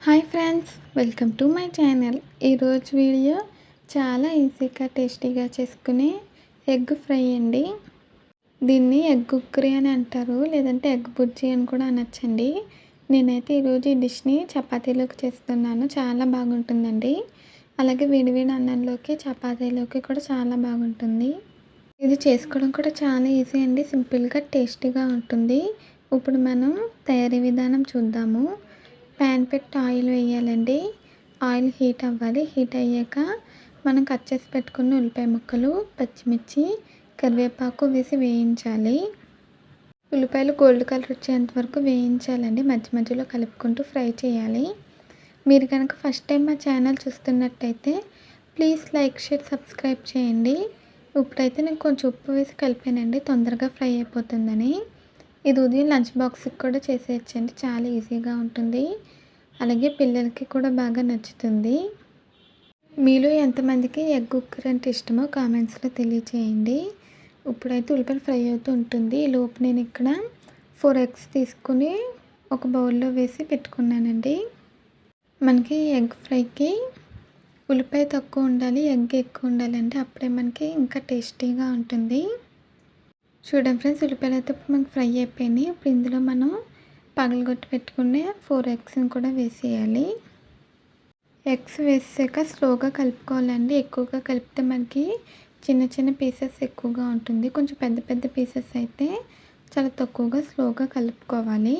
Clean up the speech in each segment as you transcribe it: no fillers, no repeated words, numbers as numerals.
Hi friends, welcome to my channel. ఈరోజు video చాలా ఈజీగా టేస్టీగా చేసుకునే ఎగ్ ఫ్రై అండి. దీన్ని ఎగ్ కుక్కరీ అని అంటారు, లేదంటే ఎగ్ బుర్జీ అని కూడా అనొచ్చండి. నేనైతే ఈరోజు ఈ డిష్ని చపాతీలోకి చేస్తున్నాను. చాలా బాగుంటుందండి. అలాగే వేడివేడి అన్నంలోకి చపాతీలోకి కూడా చాలా బాగుంటుంది. ఇది చేసుకోవడం కూడా చాలా ఈజీ అండి. సింపుల్గా టేస్టీగా ఉంటుంది. ఇప్పుడు మనం తయారీ విధానం చూద్దాము. ప్యాన్ పెట్టి ఆయిల్ వేయాలండి. ఆయిల్ హీట్ అవ్వాలి. హీట్ అయ్యాక మనం కట్ చేసి పెట్టుకున్న ఉల్లిపాయ ముక్కలు, పచ్చిమిర్చి, కరివేపాకు వేసి వేయించాలి. ఉల్లిపాయలు గోల్డ్ కలర్ వచ్చేంత వరకు వేయించాలండి. మధ్య మధ్యలో కలుపుకుంటూ ఫ్రై చేయాలి. మీరు కనుక ఫస్ట్ టైం మా ఛానల్ చూస్తున్నట్టయితే ప్లీజ్ లైక్, షేర్, సబ్స్క్రైబ్ చేయండి. ఇప్పుడైతే నేను కొంచెం ఉప్పు వేసి కలిపానండి, తొందరగా ఫ్రై అయిపోతుందని. ఇది ఉదయం లంచ్ బాక్స్కి కూడా చేసేయచ్చండి. చాలా ఈజీగా ఉంటుంది. అలాగే పిల్లలకి కూడా బాగా నచ్చుతుంది. మీలో ఎంతమందికి ఎగ్ కుక్కర్ అంటే ఇష్టమో కామెంట్స్లో తెలియచేయండి. ఇప్పుడైతే ఉల్లిపాయలు ఫ్రై అవుతూ ఉంటుంది. ఈ లోపు నేను ఇక్కడ 4 ఎగ్స్ తీసుకుని ఒక బౌల్లో వేసి పెట్టుకున్నానండి. మనకి ఎగ్ ఫ్రైకి ఉల్లిపాయ తక్కువ ఉండాలి, ఎగ్ ఎక్కువ ఉండాలండి. అప్పుడే మనకి ఇంకా టేస్టీగా ఉంటుంది. చూడండి ఫ్రెండ్స్, ఉల్లిపాయలు అయితే ఇప్పుడు మనకు ఫ్రై అయిపోయినాయి. ఇప్పుడు ఇందులో మనం పగలగొట్టి పెట్టుకునే 4 ఎగ్స్ని కూడా వేసేయాలి. ఎగ్స్ వేసాక స్లోగా కలుపుకోవాలండి. ఎక్కువగా కలిపితే మనకి చిన్న చిన్న పీసెస్ ఎక్కువగా ఉంటుంది. కొంచెం పెద్ద పెద్ద పీసెస్ అయితే చాలా తక్కువగా స్లోగా కలుపుకోవాలి.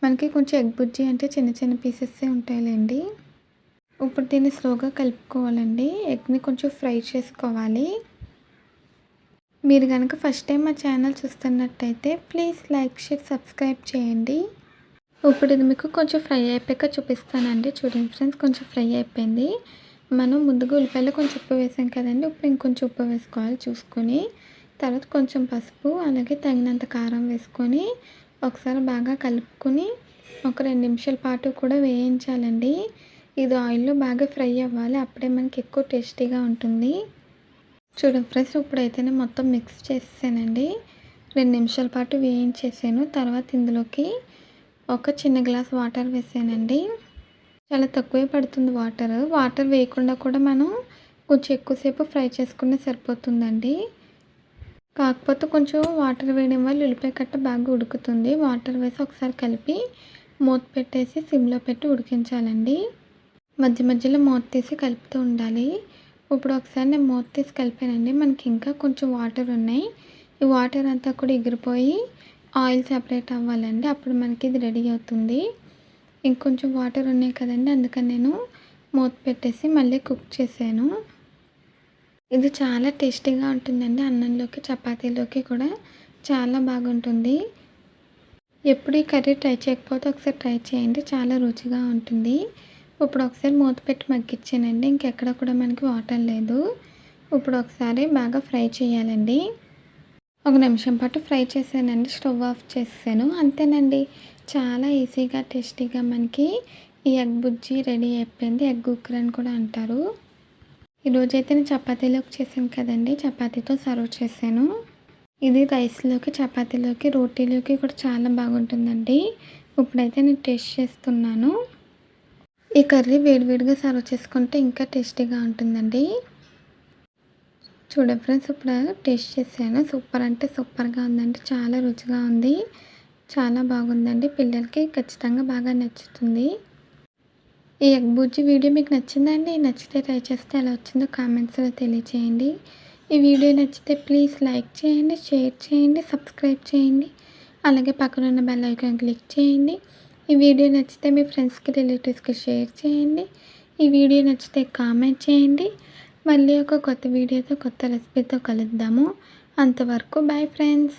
మనకి కొంచెం ఎగ్ బుర్జీ అంటే చిన్న చిన్న పీసెస్సే ఉంటాయిలేండి. ఇప్పుడు దీన్ని స్లోగా కలుపుకోవాలండి. ఎగ్ని కొంచెం ఫ్రై చేసుకోవాలి. మీరు కనుక ఫస్ట్ టైం మా ఛానల్ చూస్తున్నట్టయితే ప్లీజ్ లైక్, షేర్, సబ్స్క్రైబ్ చేయండి. ఇప్పుడు ఇది మీకు కొంచెం ఫ్రై అయిపోయాక చూపిస్తానండి. చూడండి ఫ్రెండ్స్, కొంచెం ఫ్రై అయిపోయింది. మనం ముందుగా ఉల్లిపాయలు కొంచెం ఉప్పు వేసాం కదండి. ఇప్పుడు ఇంకొంచెం ఉప్పు వేసుకోవాలి చూసుకొని. తర్వాత కొంచెం పసుపు, అలాగే తగినంత కారం వేసుకొని ఒకసారి బాగా కలుపుకొని ఒక 2 నిమిషాల పాటు కూడా వేయించాలండి. ఇది ఆయిల్లో బాగా ఫ్రై అవ్వాలి. అప్పుడే మనకి ఎక్కువ టేస్టీగా ఉంటుంది. చూడండి ఫ్రెండ్స్, ఇప్పుడైతే నేను మొత్తం మిక్స్ చేసానండి. 2 నిమిషాల పాటు వేయించేసాను. తర్వాత ఇందులోకి ఒక చిన్న గ్లాస్ వాటర్ వేసానండి. చాలా తక్కువే పడుతుంది వాటర్ వేయకుండా కూడా మనం కొంచెం ఎక్కువసేపు ఫ్రై చేసుకుంటే సరిపోతుందండి. కాకపోతే కొంచెం వాటర్ వేయడం వల్ల ఉల్లిపాయ కట్ట బాగా ఉడుకుతుంది. వాటర్ వేసి ఒకసారి కలిపి మూత పెట్టేసి సిమ్లో పెట్టి ఉడికించాలండి. మధ్య మధ్యలో మూత తీసి కలుపుతూ ఉండాలి. ఇప్పుడు ఒకసారి నేను మూత తీసి కలిపానండి. మనకి ఇంకా కొంచెం వాటర్ ఉన్నాయి. ఈ వాటర్ అంతా కూడా ఎగిరిపోయి ఆయిల్ సెపరేట్ అవ్వాలండి. అప్పుడు మనకి ఇది రెడీ అవుతుంది. ఇంకొంచెం వాటర్ ఉన్నాయి కదండి, అందుకని నేను మూత పెట్టేసి మళ్ళీ కుక్ చేశాను. ఇది చాలా టేస్టీగా ఉంటుందండి. అన్నంలోకి, చపాతీలోకి కూడా చాలా బాగుంటుంది. ఎప్పుడు ఈ కర్రీ ట్రై చేయకపోతే ఒకసారి ట్రై చేయండి. చాలా రుచిగా ఉంటుంది. ఇప్పుడు ఒకసారి మూత పెట్టి మగ్గిచ్చానండి. ఇంకెక్కడ కూడా మనకి వాటర్ లేదు. ఇప్పుడు ఒకసారి బాగా ఫ్రై చేయాలండి. 1 నిమిషం పాటు ఫ్రై చేశానండి. స్టవ్ ఆఫ్ చేసాను. అంతేనండి, చాలా ఈజీగా టేస్టీగా మనకి ఈ ఎగ్ బుర్జీ రెడీ అయిపోయింది. ఎగ్ కుక్కర్ అని కూడా అంటారు. ఈరోజైతే నేను చపాతీలోకి చేశాను కదండి, చపాతీతో సర్వ్ చేశాను. ఇది రైస్లోకి, చపాతీలోకి, రోటీలోకి కూడా చాలా బాగుంటుందండి. ఇప్పుడైతే నేను టేస్ట్ చేస్తున్నాను. ఈ కర్రీ వేడివేడిగా సర్వ్ చేసుకుంటే ఇంకా టేస్టీగా ఉంటుందండి. చూడండి ఫ్రెండ్స్, ఇప్పుడు టేస్ట్ చేశాను. సూపర్ అంటే సూపర్గా ఉందండి. చాలా రుచిగా ఉంది. చాలా బాగుందండి. పిల్లలకి ఖచ్చితంగా బాగా నచ్చుతుంది. ఈ ఎగ్ బుర్జీ వీడియో మీకు నచ్చిందండి? నచ్చితే ట్రై చేస్తే ఎలా వచ్చిందో కామెంట్స్లో తెలియచేయండి. ఈ వీడియో నచ్చితే ప్లీజ్ లైక్ చేయండి, షేర్ చేయండి, సబ్స్క్రైబ్ చేయండి. అలాగే పక్కనున్న బెల్ ఐకాన్ క్లిక్ చేయండి. ఈ వీడియో నచ్చితే మీ ఫ్రెండ్స్కి, రిలేటివ్స్కి షేర్ చేయండి. ఈ వీడియో నచ్చితే కామెంట్ చేయండి. మళ్ళీ ఒక కొత్త వీడియోతో, కొత్త రెసిపీతో కలుద్దాము. అంతవరకు బాయ్ ఫ్రెండ్స్.